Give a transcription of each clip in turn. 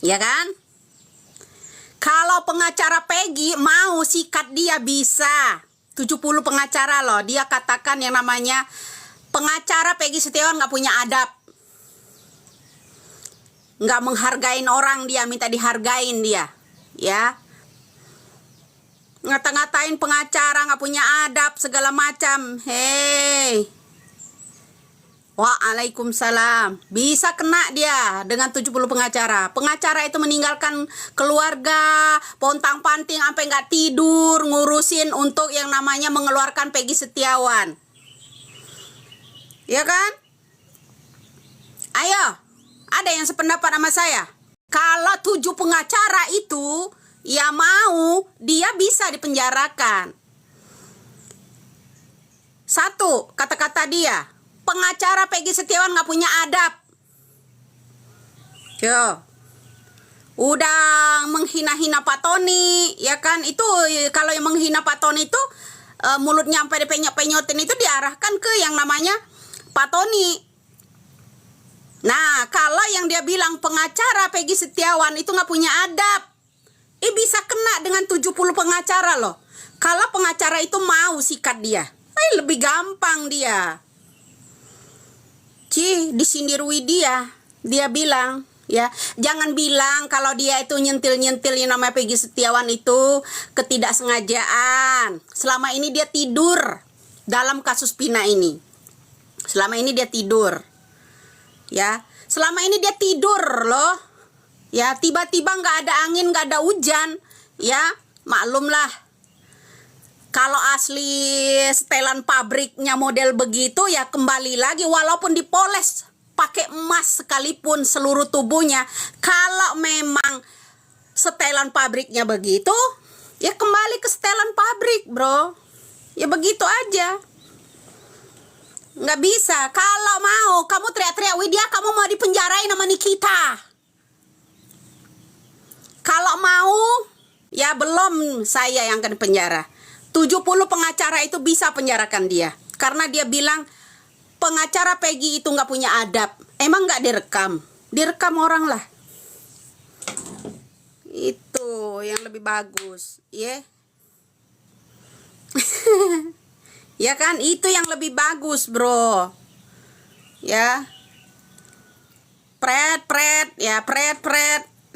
Ya kan? Kalau pengacara Peggy mau sikat dia bisa. 70 pengacara loh. Dia katakan yang namanya pengacara Peggy Setiawan nggak punya adab. Nggak menghargain orang, dia minta dihargain dia. Ya. Ngata-ngatain pengacara nggak punya adab segala macam. Hei. Waalaikumsalam. Bisa kena dia dengan 70 pengacara. Pengacara itu meninggalkan keluarga, pontang-panting sampai nggak tidur ngurusin untuk yang namanya mengeluarkan Peggy Setiawan. Ya kan? Ayo, ada yang sependapat sama saya? Kalau 7 pengacara itu ya mau, dia bisa dipenjarakan. Satu, kata-kata dia, pengacara Peggy Setiawan nggak punya adab. Yo, udah menghina-hina Pak Tony, ya kan? Itu kalau yang menghina Pak Tony itu mulutnya sampai dipenyot-penyotin itu diarahkan ke yang namanya Pak Tony. Nah, kalau yang dia bilang pengacara Peggy Setiawan itu nggak punya adab, bisa kena dengan 70 pengacara loh. Kalau pengacara itu mau sikat dia, lebih gampang dia. Disindir Widya, dia bilang, ya, jangan bilang kalau dia itu nyentil-nyentil yang namanya Peggy Setiawan itu ketidaksengajaan. Selama ini dia tidur dalam kasus Pina ini. Selama ini dia tidur. Ya, selama ini dia tidur loh. Ya, tiba-tiba nggak ada angin, nggak ada hujan. Ya, maklumlah. Kalau asli setelan pabriknya model begitu ya kembali lagi, walaupun dipoles pakai emas sekalipun seluruh tubuhnya, kalau memang setelan pabriknya begitu ya kembali ke setelan pabrik, bro. Ya begitu aja. Nggak bisa. Kalau mau kamu teriak-teriak, Widya kamu mau dipenjarain sama Nikita. Kalau mau ya belum saya yang akan penjara. 70 pengacara itu bisa penjarakan dia. Karena dia bilang pengacara Peggy itu nggak punya adab. Emang nggak direkam? Direkam orang lah. Itu yang lebih bagus. Ya. Ya kan? Itu yang lebih bagus, bro. Ya. Pret.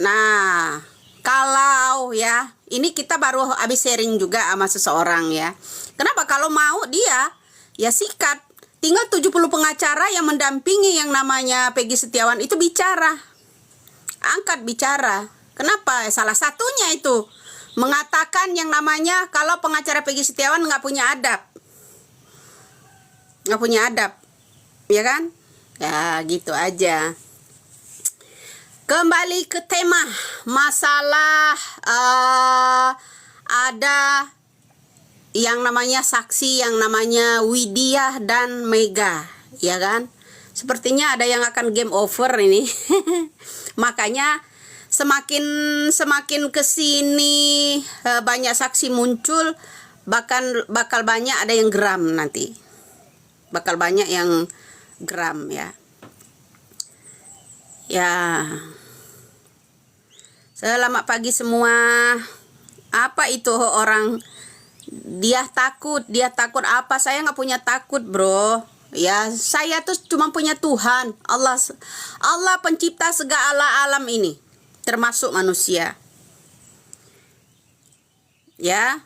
Nah, kalau ya, ini kita baru habis sharing juga sama seseorang ya. Kenapa? Kalau mau dia ya sikat. Tinggal 70 pengacara yang mendampingi yang namanya Peggy Setiawan itu bicara. Angkat bicara. Kenapa? Salah satunya itu mengatakan yang namanya kalau pengacara Peggy Setiawan nggak punya adab. Nggak punya adab. Ya kan? Ya gitu aja. Kembali ke tema masalah ada yang namanya saksi yang namanya Widya dan Mega, ya kan? Sepertinya ada yang akan game over ini. Makanya semakin kesini banyak saksi muncul, bakal banyak ada yang geram nanti. Bakal banyak yang geram ya. Ya. Selamat pagi semua. Apa itu orang dia takut apa? Saya nggak punya takut, bro. Ya, saya tuh cuma punya Tuhan. Allah pencipta segala alam ini, termasuk manusia. Ya.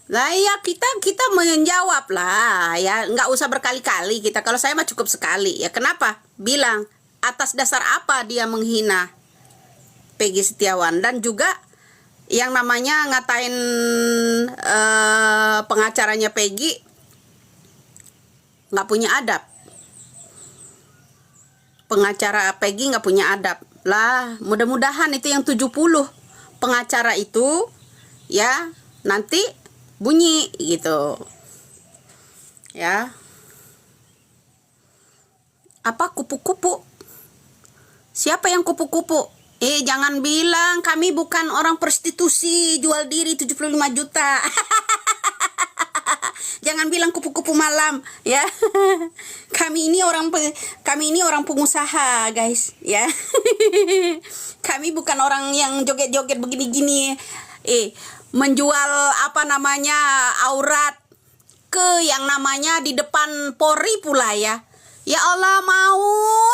Lah ya kita menjawab lah ya, nggak usah berkali-kali kita. Kalau saya mah cukup sekali ya. Kenapa? Bilang atas dasar apa dia menghina Peggy Setiawan dan juga yang namanya ngatain pengacaranya Peggy nggak punya adab. Pengacara Peggy nggak punya adab. Lah, mudah-mudahan itu yang 70 pengacara itu ya nanti bunyi gitu. Ya. Apa kupu-kupu? Siapa yang kupu-kupu? Jangan bilang kami bukan orang prostitusi jual diri 75 juta. Jangan bilang kupu-kupu malam ya. Kami ini orang pengusaha, guys, ya. Kami bukan orang yang joget-joget begini-gini. Menjual apa namanya aurat ke yang namanya di depan Polri pula ya. Ya Allah, mau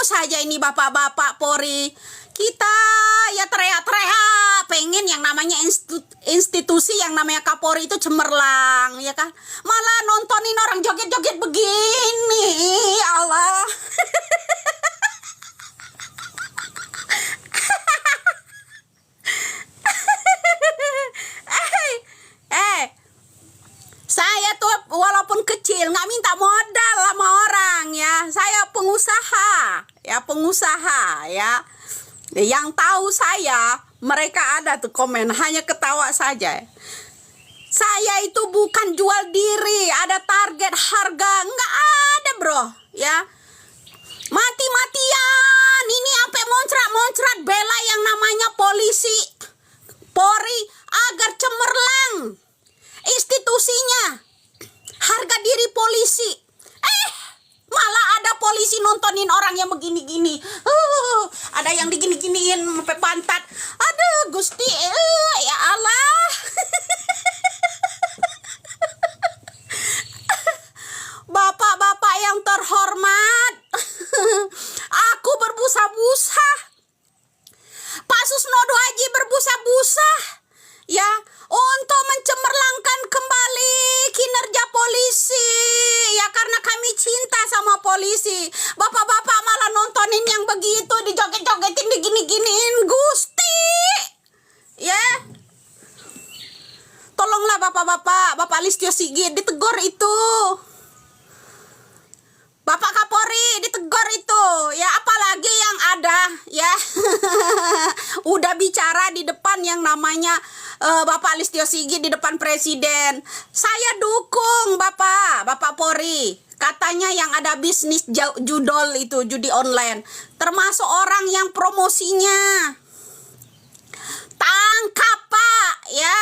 saja ini bapak-bapak Polri. Kita ya teriak-teriak pengen yang namanya institusi yang namanya Kapolri itu cemerlang, ya kan? Malah nontonin orang joget-joget begini. Ya Allah. Saya tuh walaupun kecil nggak minta modal sama orang ya. Saya pengusaha ya. Yang tahu saya, mereka ada tuh komen hanya ketawa saja. Saya itu bukan jual diri, ada target harga nggak ada bro ya. Mati-matian ini sampai moncrat-moncrat bela yang namanya polisi Polri agar cemerlang institusinya, harga diri polisi. Malah ada polisi nontonin orang yang begini-gini. Ada yang digini-giniin sampai pantat. Aduh, Gusti, ya Allah. Bapak-bapak yang terhormat, aku berbusa-busa. Pak Susnodo Haji berbusa-busa ya untuk mencemerlangkan kembali kinerja polisi ya, karena kami cinta sama polisi. Bapak-bapak malah nontonin yang begitu, dijoget-jogetin, digini-giniin. Gusti ya, tolonglah bapak-bapak, Bapak Listio Sigit ditegur itu, Bapak Kapolri ditegur itu ya, apalagi yang ada ya. Udah bicara di depan yang namanya Bapak Listio Sigit di depan presiden. Saya dukung Bapak Polri. Katanya yang ada bisnis judol itu, judi online, termasuk orang yang promosinya. Tangkap Pak ya,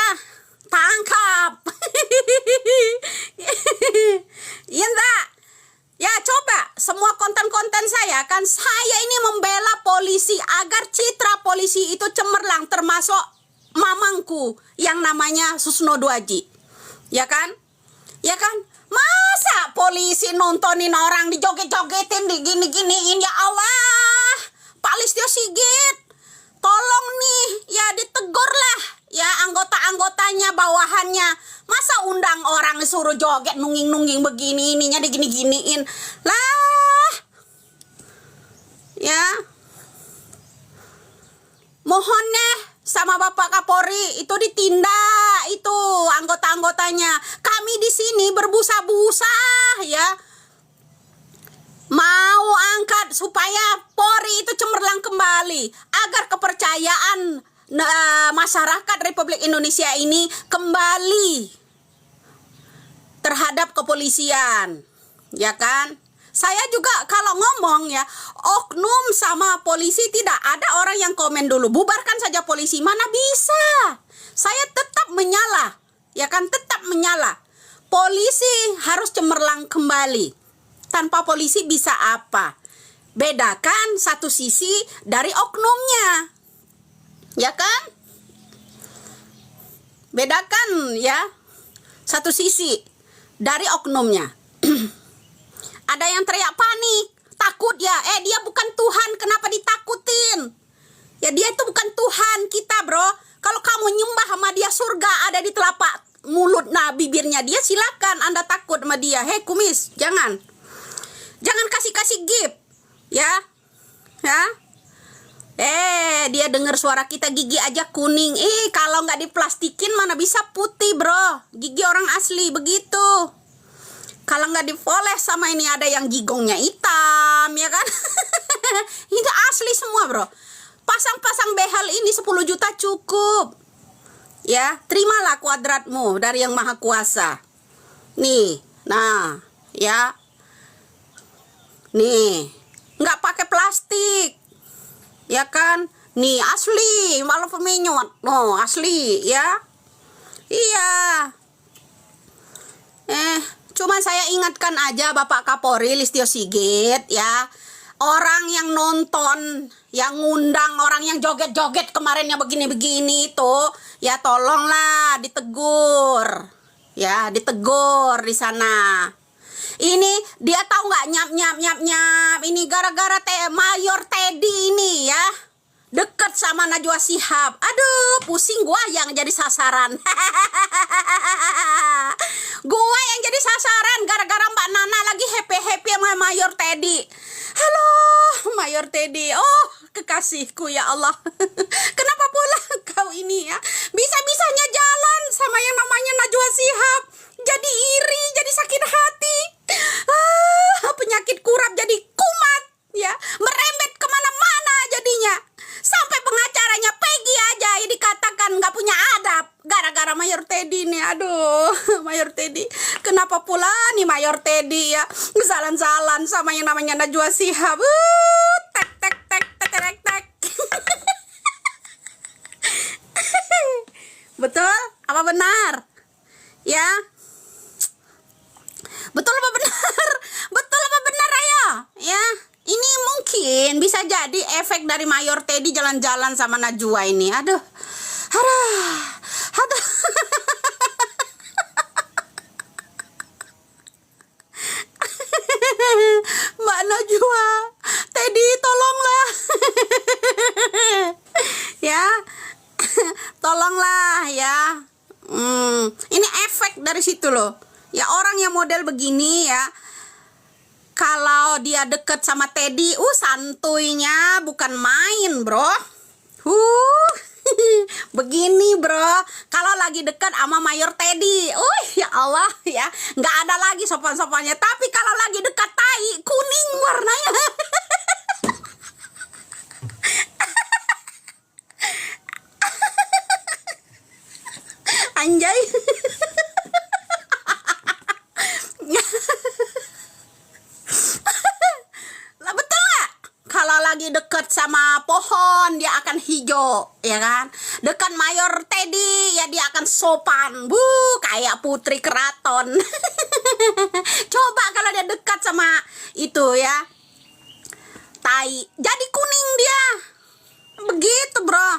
tangkap. Iya enggak? Ya coba semua konten-konten saya kan, saya ini membela polisi agar citra polisi itu cemerlang, termasuk mamangku yang namanya Susnodo Haji. Ya kan? Ya kan? Masa polisi nontonin orang dijoget-jogetin, digini-giniin, ya Allah. Pak Listio Sigit, tolong nih ya ditegur lah ya anggota-anggotanya, bawahannya. Masa undang orang suruh joget nungging-nungging begini, ininya digini-giniin lah ya. Mohon deh sama Bapak Kapolri itu ditindak itu anggota-anggotanya. Kami di sini berbusa-busa ya, mau angkat supaya Polri itu cemerlang kembali agar kepercayaan masyarakat Republik Indonesia ini kembali terhadap kepolisian, ya kan? Saya juga kalau ngomong ya, oknum sama polisi tidak ada orang yang komen dulu, bubarkan saja polisi, mana bisa. Saya tetap menyala, ya kan, tetap menyala. Polisi harus cemerlang kembali. Tanpa polisi bisa apa? Bedakan satu sisi dari oknumnya, ya kan? Bedakan ya satu sisi dari oknumnya. Ada yang teriak panik, takut ya. Dia bukan Tuhan, kenapa ditakutin? Ya dia itu bukan Tuhan kita bro. Kalau kamu nyembah sama dia, surga ada di telapak mulut bibirnya dia, silakan Anda takut sama dia. Hei kumis, jangan kasih gift ya. Dia dengar suara kita gigi aja kuning. Kalau nggak diplastikin mana bisa putih bro. Gigi orang asli begitu. Kalau nggak dipoles sama ini ada yang gigongnya hitam, ya kan? Itu asli semua bro. Pasang-pasang behel ini 10 juta cukup. Ya, terimalah kuadratmu dari yang maha kuasa. Nih, nah, ya. Nih, nggak pakai plastik. Ya kan? Nih asli, walaupun menyot. No, asli ya. Iya. Cuma saya ingatkan aja Bapak Kapolri Listio Sigit ya. Orang yang nonton, yang ngundang orang yang joget-joget kemarin yang begini-begini itu, ya tolonglah ditegur. Ya, ditegur di sana. Ini dia tahu nggak nyap. Ini gara-gara Mayor Teddy ini ya. Deket sama Najwa Shihab. Aduh, pusing gua yang jadi sasaran. Gua yang jadi sasaran gara-gara Mbak Nana lagi happy-happy sama Mayor Teddy. Halo, Mayor Teddy. Oh, kekasihku ya Allah. Kenapa pula kau ini ya? Bisa-bisanya jalan sama yang namanya Najwa Shihab. Jadi iri, jadi sakit hati. Penyakit kurap jadi kumat ya. Merembet kemana-mana jadinya. Sampai pengacaranya Peggy aja yang dikatakan nggak punya adab gara-gara Mayor Teddy nih. Aduh, Mayor Teddy, kenapa pula nih Mayor Teddy ya jalan-jalan sama yang namanya Najwa Shihab. Tek. Betul? Apa benar? Ya. Betul apa benar? Betul apa benar Raya? Ya. Ini mungkin bisa jadi efek dari Mayor Teddy jalan-jalan sama Najwa ini. Aduh. Mbak Najwa, Teddy tolonglah. Ya. Tolonglah ya. Ini efek dari situ loh. Ya orang yang model begini ya. Kalau dia deket sama Teddy, santuinya bukan main, bro. Begini, bro. Kalau lagi deket sama Mayor Teddy, ya Allah, ya, nggak ada lagi sopan-sopannya. Tapi kalau lagi dekat tai, kuning warnanya. Anjay. Kalau lagi deket sama pohon dia akan hijau, ya kan? Dekat Mayor Teddy ya dia akan sopan, kayak putri keraton. Coba kalau dia dekat sama itu ya, tai, jadi kuning dia. Begitu, bro.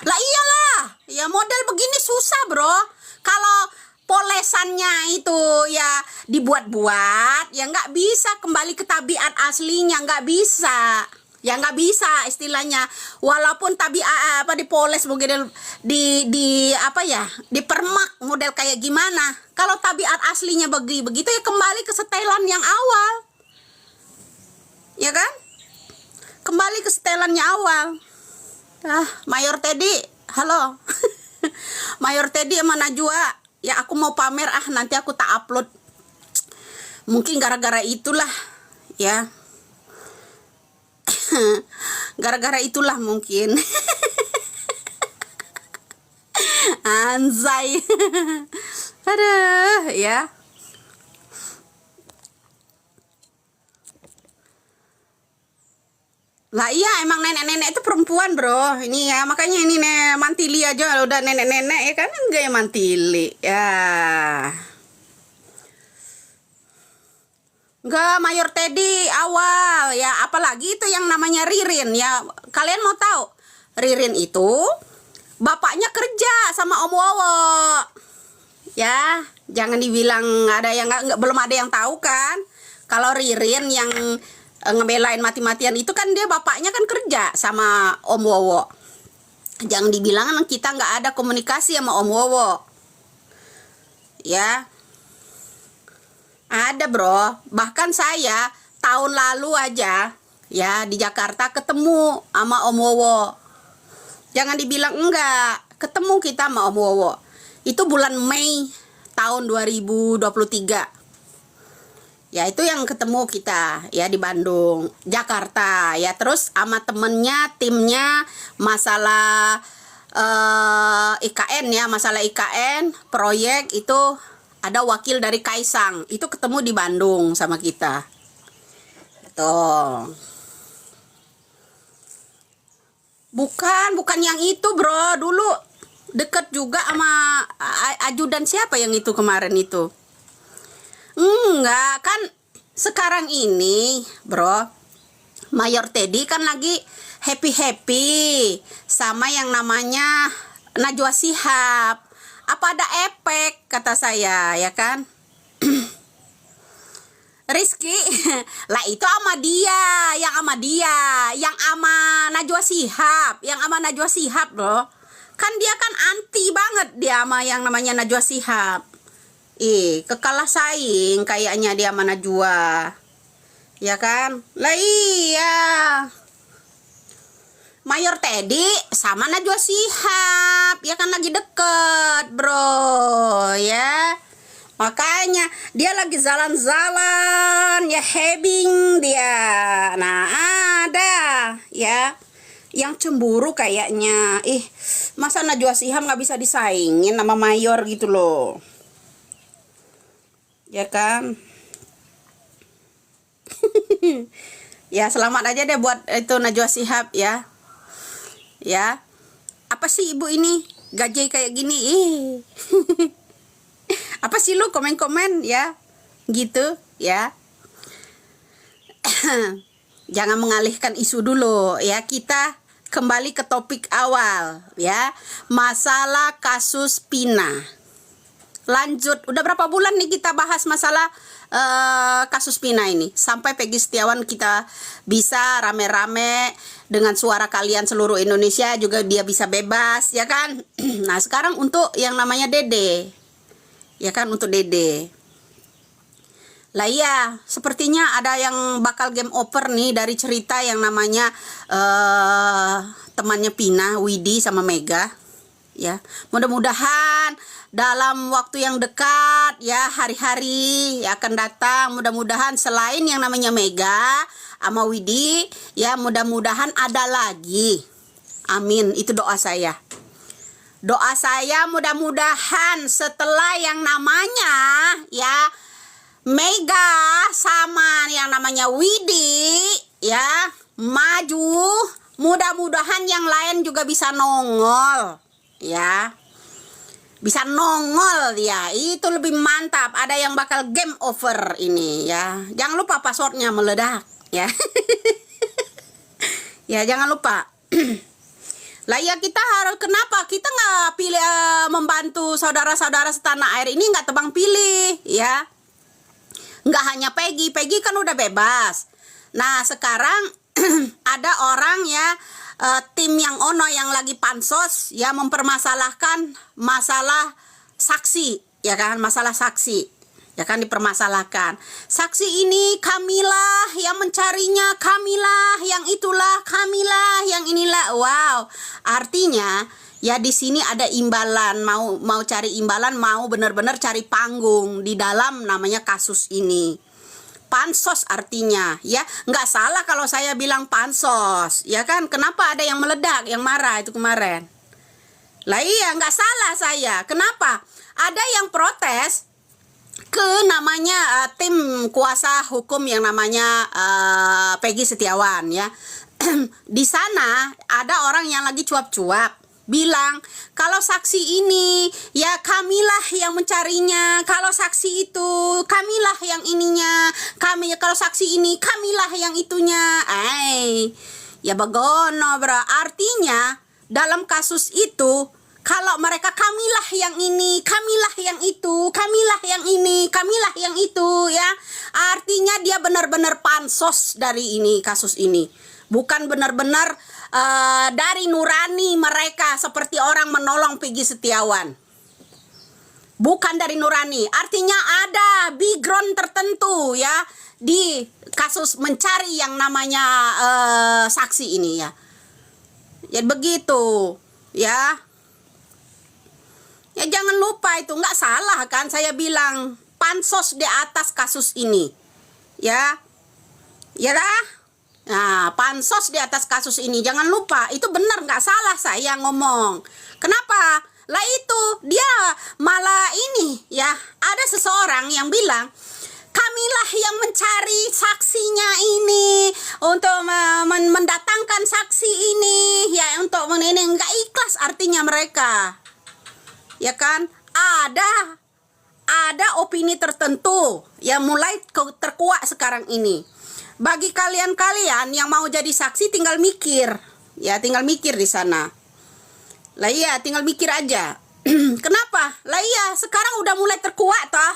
Lah iyalah, ya model begini susah, bro. Kalau polesannya itu ya dibuat-buat, ya nggak bisa kembali ke tabiat aslinya, nggak bisa. Ya nggak bisa istilahnya. Walaupun tabiat dipoles mungkin di apa ya, dipermak model kayak gimana. Kalau tabiat aslinya begitu ya kembali ke setelan yang awal. Ya kan? Kembali ke setelannya awal. Mayor Teddy, halo. Mayor Teddy sama Najwa, ya aku mau pamer, nanti aku tak upload. Mungkin gara-gara itulah ya. Gara-gara itulah mungkin. Anjay. Aduh ya. Lah iya, emang nenek-nenek itu perempuan, bro. Ini ya, makanya ini mantili aja udah nenek-nenek ya kan, enggak ya mantili. Ya. Enggak, Mayor Teddy awal ya, apalagi itu yang namanya Ririn ya. Kalian mau tahu? Ririn itu bapaknya kerja sama Om Wowo. Ya, jangan dibilang ada yang enggak, belum ada yang tahu kan. Kalau Ririn yang ngebelain mati-matian itu kan dia bapaknya kan kerja sama Om Wowo. Jangan dibilang kita nggak ada komunikasi sama Om Wowo. Ya. Ada, bro. Bahkan saya tahun lalu aja ya di Jakarta ketemu sama Om Wowo. Jangan dibilang enggak. Ketemu kita sama Om Wowo. Itu bulan Mei tahun 2023. Ya itu yang ketemu kita ya di Bandung, Jakarta ya. Terus sama temennya, timnya masalah IKN ya, masalah IKN proyek itu ada wakil dari Kaisang. Itu ketemu di Bandung sama kita. Tuh. Bukan yang itu, bro. Dulu deket juga sama ajudan siapa yang itu kemarin itu. Enggak, kan sekarang ini, bro, Mayor Teddy kan lagi happy-happy sama yang namanya Najwa Shihab. Apa ada efek, kata saya, ya kan? Rizky, lah itu sama dia, yang sama Najwa Shihab, bro. Kan dia kan anti banget dia sama yang namanya Najwa Shihab. Kekalah saing kayaknya dia sama Najwa. Ya kan? Lah iya. Mayor Teddy sama Najwa Shihab, ya kan lagi deket, bro, ya. Makanya dia lagi jalan-jalan, ya hebing dia. Nah, ada ya yang cemburu kayaknya. Masa Najwa Shihab nggak bisa disaingin sama Mayor gitu loh. Ya kan? Ya selamat aja deh buat itu Najwa Shihab ya. Ya. Apa sih ibu ini gaji kayak gini? Apa sih lu komen-komen ya? Gitu ya. Jangan mengalihkan isu dulu ya. Kita kembali ke topik awal ya. Masalah kasus Pina. Lanjut, udah berapa bulan nih kita bahas masalah kasus Pina ini. Sampai Peggy Setiawan kita bisa rame-rame dengan suara kalian seluruh Indonesia juga dia bisa bebas, ya kan? Nah, sekarang untuk yang namanya Dede. Ya kan, untuk Dede. Lah iya, sepertinya ada yang bakal game over nih dari cerita yang namanya temannya Pina, Widi sama Mega. Ya, mudah-mudahan dalam waktu yang dekat ya, hari-hari ya akan datang, mudah-mudahan selain yang namanya Mega sama Widi ya, mudah-mudahan ada lagi. Amin, itu doa saya. Doa saya mudah-mudahan setelah yang namanya ya Mega sama yang namanya Widi ya maju, mudah-mudahan yang lain juga bisa nongol ya. Bisa nongol ya, itu lebih mantap. Ada yang bakal game over ini ya. Jangan lupa passwordnya meledak ya. Ya jangan lupa. Lah ya, kita harus, kenapa kita nggak pilih membantu saudara-saudara setanah air ini, nggak tebang pilih ya. Nggak hanya Peggy kan udah bebas. Nah sekarang ada orang ya, tim yang ono yang lagi pansos ya, mempermasalahkan masalah saksi ya kan, masalah saksi ya kan, dipermasalahkan. Saksi ini kamilah yang mencarinya, kamilah yang itulah, kamilah yang inilah. Wow, artinya ya di sini ada imbalan, mau cari imbalan, mau benar-benar cari panggung di dalam namanya kasus ini. Pansos artinya ya, nggak salah kalau saya bilang pansos ya kan. Kenapa ada yang meledak, yang marah itu kemarin? Lah iya, nggak salah saya. Kenapa? Ada yang protes ke namanya tim kuasa hukum yang namanya Peggy Setiawan ya. Di sana ada orang yang lagi cuap-cuap bilang kalau saksi ini ya kamilah yang mencarinya, kalau saksi itu kamilah yang ininya, kalau saksi ini kamilah yang itunya. Ya bagono, bro. Artinya dalam kasus itu kalau mereka kamilah yang ini, kamilah yang itu, kamilah yang ini, kamilah yang itu ya, artinya dia benar-benar pansos dari ini, kasus ini. Bukan benar-benar dari nurani mereka seperti orang menolong Peggy Setiawan. Bukan dari nurani. Artinya ada background tertentu ya di kasus mencari yang namanya saksi ini ya. Ya begitu ya. Ya jangan lupa, itu nggak salah kan saya bilang pansos di atas kasus ini. Ya. Ya dah. Nah, pansos di atas kasus ini, jangan lupa, itu benar, nggak salah saya ngomong. Kenapa? Lah itu, dia malah ini ya, ada seseorang yang bilang, kamilah yang mencari saksinya ini, untuk mendatangkan saksi ini, ya untuk nggak ikhlas artinya mereka. Ya kan? ada opini tertentu yang mulai terkuak sekarang ini. Bagi kalian-kalian yang mau jadi saksi tinggal mikir. Ya, tinggal mikir di sana. Lah iya, tinggal mikir aja. Kenapa? Lah iya, sekarang udah mulai terkuak toh.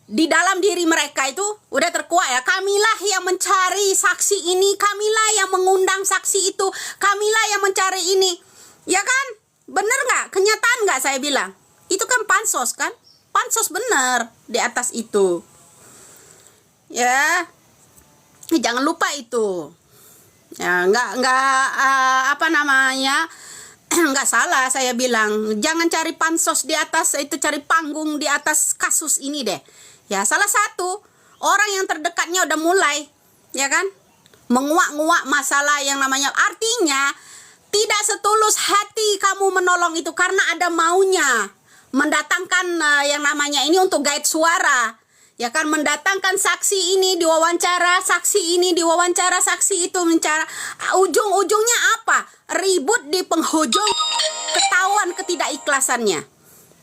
Di dalam diri mereka itu udah terkuak ya. Kamilah yang mencari saksi ini, kamilah yang mengundang saksi itu, kamilah yang mencari ini. Ya kan? Bener nggak? Kenyataan nggak saya bilang? Itu kan pansos kan? Pansos bener di atas itu. Ya, jangan lupa itu. Ya, apa namanya? Nggak salah saya bilang. Jangan cari pansos di atas itu, cari panggung di atas kasus ini deh. Ya, salah satu orang yang terdekatnya udah mulai, ya kan, menguak-nguak masalah yang namanya, artinya tidak setulus hati kamu menolong itu karena ada maunya mendatangkan yang namanya ini untuk guide suara, ya kan, mendatangkan saksi ini diwawancara, saksi ini diwawancara, saksi itu mencara, ujung-ujungnya apa? Ribut di penghujung, ketahuan ketidakikhlasannya,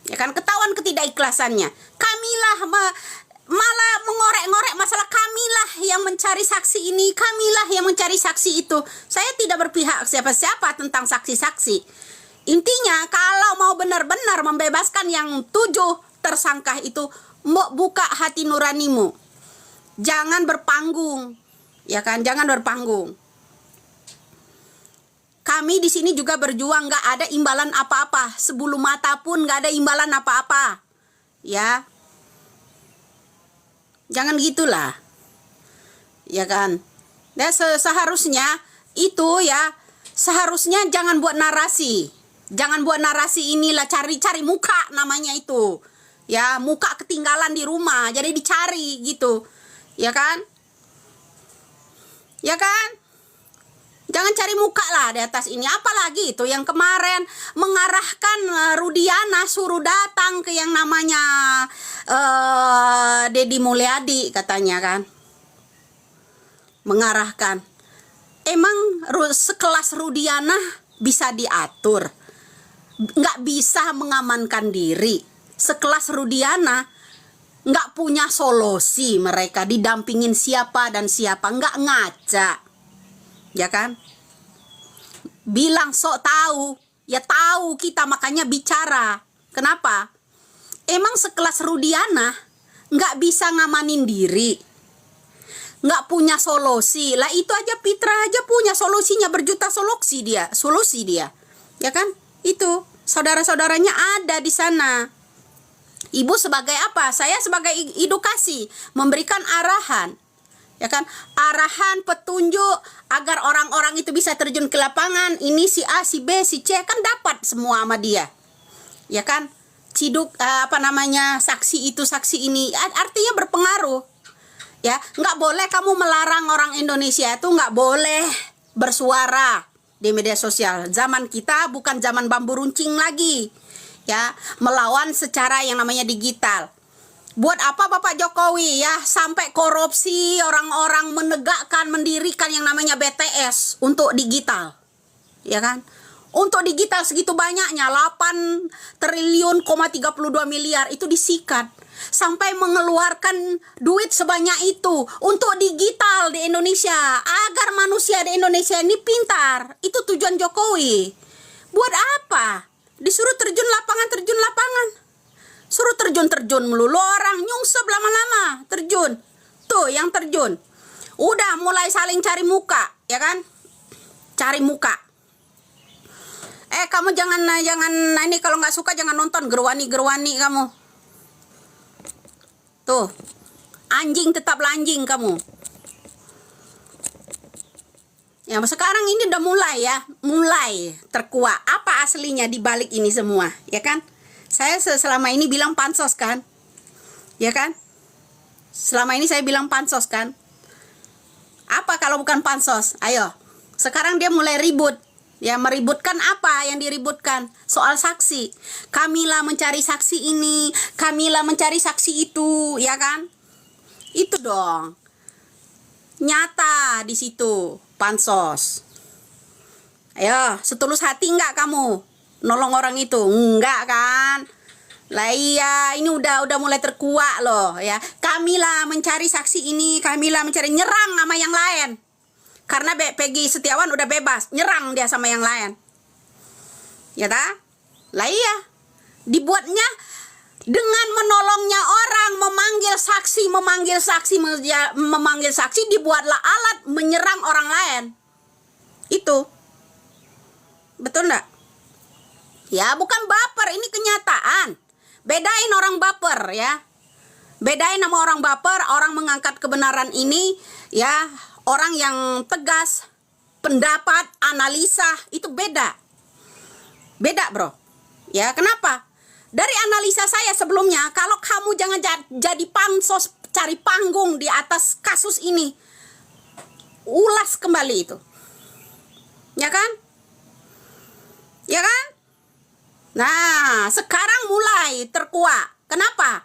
ya kan, ketahuan ketidakikhlasannya. Kamilah malah mengorek-ngorek masalah, kamilah yang mencari saksi ini, kamilah yang mencari saksi itu. Saya tidak berpihak siapa-siapa tentang saksi-saksi. Intinya kalau mau benar-benar membebaskan yang 7 tersangka itu, buka hati nuranimu. Jangan berpanggung, ya kan? Jangan berpanggung. Kami di sini juga berjuang, nggak ada imbalan apa-apa. Sebulu mata pun nggak ada imbalan apa-apa. Ya, jangan gitulah, ya kan? Dan seharusnya itu ya, seharusnya jangan buat narasi. Jangan buat narasi inilah, cari-cari muka namanya itu. Ya, muka ketinggalan di rumah, jadi dicari gitu. Ya kan? Ya kan? Jangan cari muka lah di atas ini. Apalagi itu yang kemarin mengarahkan Rudiana suruh datang ke yang namanya Deddy Mulyadi katanya kan. Mengarahkan. Emang sekelas Rudiana bisa diatur? Nggak bisa mengamankan diri. Sekelas Rudiana nggak punya solusi, mereka didampingin siapa dan siapa, nggak ngaca. Ya kan? Bilang sok tahu, ya tahu kita makanya bicara. Kenapa? Emang sekelas Rudiana nggak bisa ngamanin diri, nggak punya solusi. Lah itu aja Pitra aja punya solusinya, berjuta solusi dia, ya kan? Itu saudara-saudaranya ada di sana. Ibu sebagai apa? Saya sebagai edukasi, memberikan arahan. Ya kan, arahan, petunjuk agar orang-orang itu bisa terjun ke lapangan. Ini si A, si B, si C kan dapat semua sama dia, ya kan. Ciduk apa namanya, saksi itu saksi ini, artinya berpengaruh. Ya, nggak boleh kamu melarang orang Indonesia itu nggak boleh bersuara di media sosial. Zaman kita bukan zaman bambu runcing lagi, ya, melawan secara yang namanya digital. Buat apa Bapak Jokowi ya sampai korupsi orang-orang, menegakkan, mendirikan yang namanya BTS untuk digital, ya kan? Untuk digital segitu banyaknya 8 triliun, 32 miliar itu disikat, sampai mengeluarkan duit sebanyak itu untuk digital di Indonesia agar manusia di Indonesia ini pintar. Itu tujuan Jokowi. Buat apa? Disuruh terjun lapangan. Suruh terjun melulu, orang nyungsep lama-lama terjun. Tuh yang terjun. Udah mulai saling cari muka, ya kan? Cari muka. Kamu jangan ini, kalau nggak suka jangan nonton, gerwani kamu. Tuh. Anjing tetaplah anjing kamu. Ya, sekarang ini udah mulai terkuak. Apa aslinya di balik ini semua, ya kan? Saya selama ini bilang pansos kan, ya kan? Selama ini saya bilang pansos kan. Apa kalau bukan pansos? Ayo, sekarang dia mulai ribut. Ya, meributkan apa yang diributkan? Soal saksi. Kamilah mencari saksi ini, Kamilah mencari saksi itu, ya kan? Itu dong. Nyata di situ, pansos. Ayo, setulus hati enggak kamu nolong orang itu? Enggak kan? Lah iya, ini udah mulai terkuak loh ya. Kamilah mencari saksi ini, Kamilah mencari nyerang sama yang lain. Karena Peggy Setiawan udah bebas, nyerang dia sama yang lain. Ya ta? Lah iya. Dibuatnya dengan menolongnya orang, memanggil saksi, dibuatlah alat menyerang orang lain. Itu. Betul enggak? Ya, bukan baper, ini kenyataan. Bedain orang baper ya. Bedain sama orang baper, orang mengangkat kebenaran ini ya, orang yang tegas, pendapat, analisa, itu beda. Beda, bro. Ya, kenapa? Dari analisa saya sebelumnya, kalau kamu jangan jadi pansos, cari panggung di atas kasus ini, ulas kembali itu. Ya kan? Ya kan? Nah, sekarang mulai terkuak. Kenapa?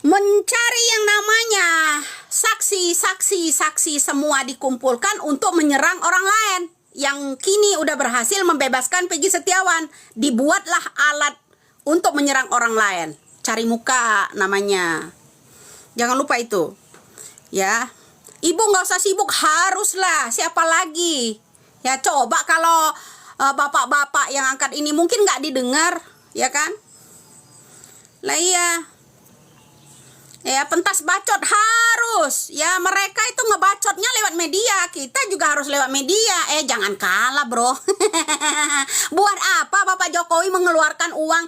Mencari yang namanya saksi semua dikumpulkan untuk menyerang orang lain. Yang kini udah berhasil membebaskan Peggy Setiawan. Dibuatlah alat untuk menyerang orang lain. Cari muka namanya. Jangan lupa itu. Ya. Ibu nggak usah sibuk, haruslah. Siapa lagi? Ya, coba kalau bapak-bapak yang angkat ini mungkin nggak didengar, ya kan? Lah iya. Ya, pentas bacot harus. Ya, mereka itu ngebacotnya lewat media. Kita juga harus lewat media. Jangan kalah, bro. Buat apa Bapak Jokowi mengeluarkan uang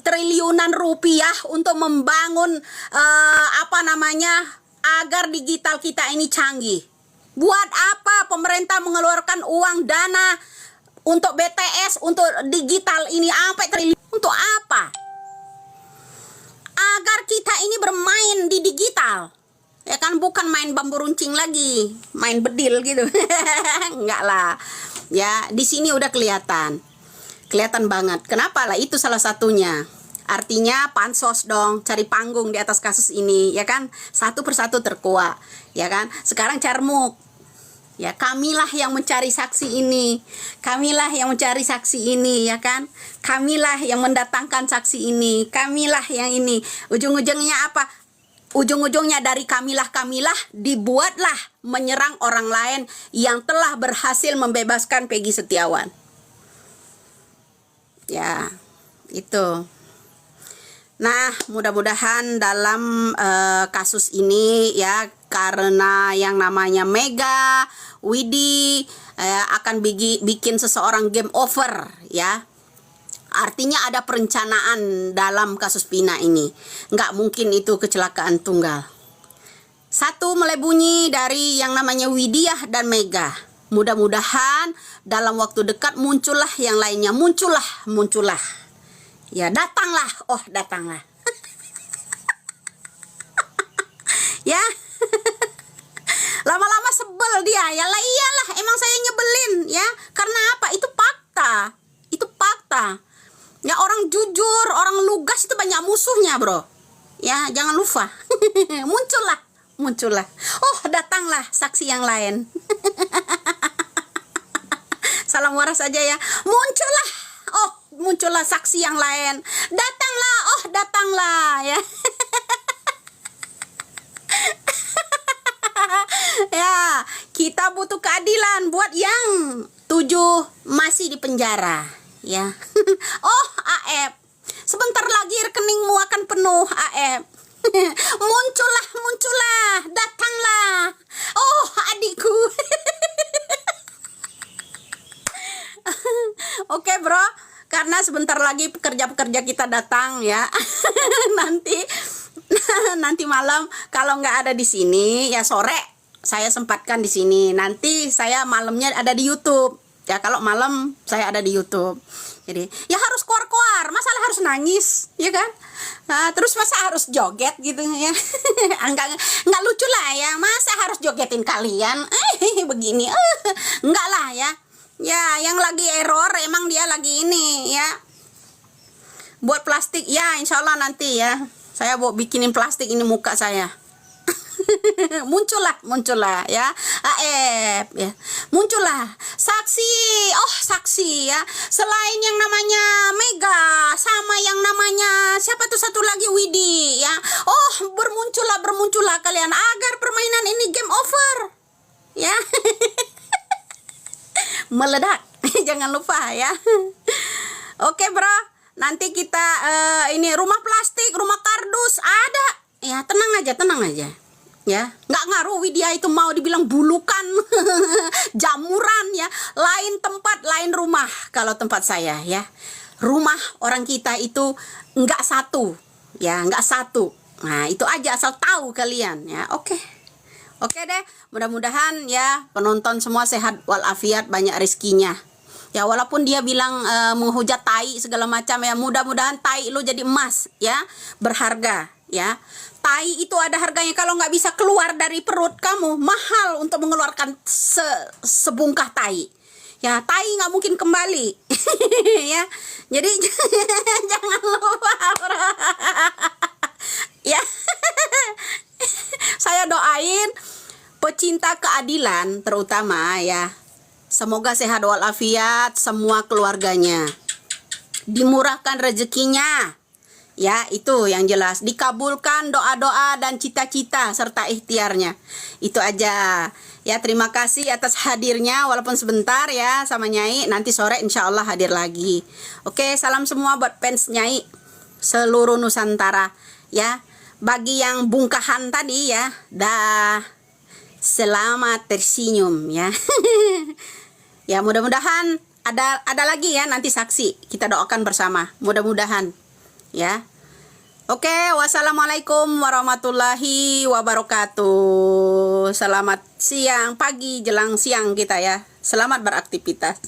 triliunan rupiah untuk membangun agar digital kita ini canggih? Buat apa pemerintah mengeluarkan uang dana untuk BTS, untuk digital ini sampai triliun? Untuk apa? Agar kita ini bermain di digital. Ya kan, bukan main bambu runcing lagi, main bedil gitu. Enggak lah. Ya, di sini udah kelihatan. Kelihatan banget. Kenapa lah, itu salah satunya. Artinya pansos dong, cari panggung di atas kasus ini, ya kan? Satu persatu terkuak, ya kan? Sekarang Carmuk. Ya, kamilah yang mencari saksi ini. Kamilah yang mencari saksi ini, ya kan? Kamilah yang mendatangkan saksi ini. Kamilah yang ini. Ujung-ujungnya apa? Ujung-ujungnya dari kamilah dibuatlah menyerang orang lain yang telah berhasil membebaskan Peggy Setiawan. Ya, itu. Nah, mudah-mudahan dalam kasus ini ya, karena yang namanya Mega, Widi akan bikin seseorang game over ya. Artinya ada perencanaan dalam kasus Pina ini. Nggak mungkin itu kecelakaan tunggal. Satu mulai bunyi dari yang namanya Widiah dan Mega. Mudah-mudahan dalam waktu dekat muncullah yang lainnya. Muncullah. Ya, datanglah. Ya. Lama-lama sebel dia. Ya lah, iyalah, emang saya nyebelin ya. Karena apa? Itu fakta. Ya, orang jujur, orang lugas itu banyak musuhnya, bro. Ya, jangan lupa. Muncullah. Oh, datanglah saksi yang lain. Salam waras saja ya. Muncullah saksi yang lain. Datanglah ya. Ya, kita butuh keadilan buat yang 7 masih di penjara ya. AF, sebentar lagi rekeningmu akan penuh, AF. Muncullah, datanglah. Adikku. Oke, bro, karena sebentar lagi pekerja-pekerja kita datang ya. nanti malam kalau nggak ada di sini ya, sore saya sempatkan di sini. Nanti saya malamnya ada di YouTube. Ya, kalau malam saya ada di YouTube. Jadi ya harus koar-koar, masalah harus nangis, ya kan? Nah, terus masa harus joget gitu ya? Enggak lucu lah ya, masa harus jogetin kalian? Begini, enggak lah ya. Ya, yang lagi error emang dia lagi ini ya. Buat plastik ya, insya Allah nanti ya. Saya mau bikinin plastik ini muka saya. muncullah ya AF ya, muncullah saksi. Oh, saksi ya, selain yang namanya Mega sama yang namanya siapa tuh satu lagi, Widi ya. Oh, bermuncullah kalian agar permainan ini game over ya. Meledak. Jangan lupa ya. Oke bro, nanti kita ini rumah plastik, rumah kardus ada ya. Tenang aja ya, nggak ngaruh Widya itu mau dibilang bulukan. Jamuran ya, lain tempat lain rumah. Kalau tempat saya ya, rumah orang kita itu nggak satu ya, nggak satu. Nah itu aja, asal tahu kalian ya. Oke deh, mudah-mudahan ya penonton semua sehat walafiat, banyak rezekinya. Ya walaupun dia bilang menghujat tai segala macam ya, mudah-mudahan tai lu jadi emas ya, berharga ya. Tai itu ada harganya, kalau nggak bisa keluar dari perut kamu, mahal untuk mengeluarkan sebungkah tai. Ya, tai nggak mungkin kembali. Ya. Jadi jangan lupa, bro. Ya. Saya doain pecinta keadilan terutama ya. Semoga sehat walafiat semua keluarganya. Dimurahkan rezekinya. Ya, itu yang jelas. Dikabulkan doa-doa dan cita-cita serta ikhtiarnya. Itu aja. Ya, terima kasih atas hadirnya walaupun sebentar ya sama Nyai. Nanti sore insya Allah hadir lagi. Oke, salam semua buat fans Nyai seluruh Nusantara ya. Bagi yang bungkahan tadi ya, dah selamat tersenyum ya. Ya, mudah-mudahan ada lagi ya nanti saksi. Kita doakan bersama. Mudah-mudahan ya. Oke, wassalamualaikum warahmatullahi wabarakatuh. Selamat siang, pagi jelang siang kita ya. Selamat beraktivitas.